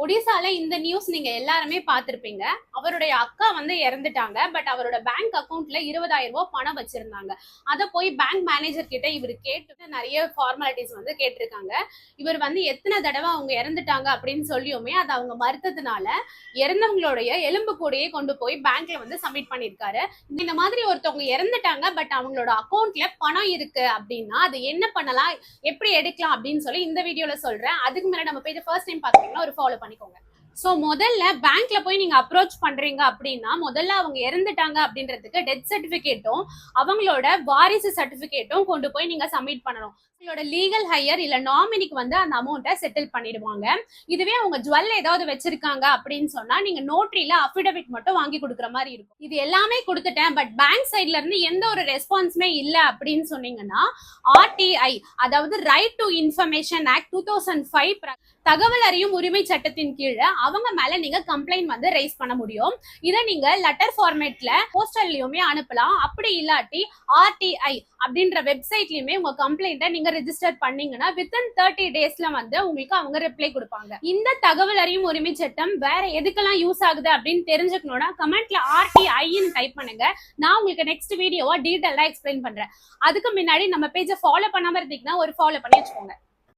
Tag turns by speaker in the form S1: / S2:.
S1: ஒடிசால இந்த நியூஸ் நீங்க எல்லாருமே பார்த்திருப்பீங்க. அவருடைய அக்கா வந்து இறந்துட்டாங்க. பட் அவரோட பேங்க் அக்கவுண்ட்ல 20,000 ரூபாய் பணம் வச்சிருந்தாங்க. அத போய் பேங்க் மேனேஜர் கிட்ட இவர் கேட்டு நிறைய ஃபார்மாலிட்டிஸ் வந்து கேட்டிருக்காங்க. இவர் வந்து எத்தனை தடவை அவங்க இறந்துட்டாங்க அப்படின்னு சொல்லியுமே அதை அவங்க மறுத்ததுனால இறந்தவங்களுடைய எலும்பு கூடையே கொண்டு போய் பேங்க்ல வந்து சப்மிட் பண்ணிருக்காரு. இந்த மாதிரி ஒருத்தவங்க இறந்துட்டாங்க பட் அவங்களோட அக்கவுண்ட்ல பணம் இருக்கு அப்படின்னா அது என்ன பண்ணலாம், எப்படி எடுக்கலாம் அப்படின்னு சொல்லி இந்த வீடியோல சொல்றேன். அதுக்கு முன்னாடி நம்ம பேஜ் ஃபர்ஸ்ட் டைம் பாத்தீங்கன்னா ஒரு ஃபாலோ பண்ணிக்கோங்க. ஸோ முதல்ல பேங்க்ல போய் நீங்க அப்ரோச் பண்றீங்க அப்படின்னா முதல்ல அவங்க இறந்துட்டாங்க அப்படின்றதுக்கு டெத் சர்டிபிகேட்டும் அவங்களோட வாரிசு சர்டிபிகேட்டும் கொண்டு போய் நீங்க சப்மிட் பண்ணணும். உங்களோட லீகல் ஹையர் இல்ல நாமினிக்கு வந்து அந்த அமௌண்ட்டை செட்டில் பண்ணிடுவாங்க. இதுவே அவங்க ஜுவல் ஏதாவது வச்சிருக்காங்க அப்படின்னு சொன்னா நீங்க நோட்டரியில அஃபிடவிட் மட்டும் வாங்கி கொடுக்குற மாதிரி இருக்கும். இது எல்லாமே கொடுத்துட்டேன் பட் பேங்க் சைட்ல இருந்து எந்த ஒரு ரெஸ்பான்ஸுமே இல்ல அப்படின்னு சொன்னீங்கன்னா RTI அதாவது ரைட் டு இன்ஃபர்மேஷன் ஆக்ட் 2005 தகவல் அறியும் உரிமை சட்டத்தின் கீழே அவங்க மேல நீங்க கம்ப்ளைண்ட் வந்து ரைஸ் பண்ண முடியும். இதை நீங்க லெட்டர் ஃபார்மேட்ல போஸ்டல்லையுமே அனுப்பலாம். அப்படி இல்லாட்டி RTI அப்படின்ற வெப்சைட்லயுமே உங்க கம்ப்ளைண்ட்டை நீங்க ரெஜிஸ்டர் பண்ணீங்கன்னா வித்தின் 30 டேஸ்ல வந்து உங்களுக்கு அவங்க ரிப்ளை கொடுப்பாங்க. இந்த தகவல் அறியும் உரிமை சட்டம் வேற எதுக்கெல்லாம் யூஸ் ஆகுது அப்படின்னு தெரிஞ்சுக்கணும்னா கமெண்ட்ல RTIன்னு டைப் பண்ணுங்க. நான் உங்களுக்கு நெக்ஸ்ட் வீடியோவா டீடைலா எக்ஸ்பிளைன் பண்றேன். அதுக்கு முன்னாடி நம்ம பேஜை ஃபாலோ பண்ணாம இருந்தீங்கன்னா ஒரு ஃபாலோ பண்ணி வச்சுக்கோங்க.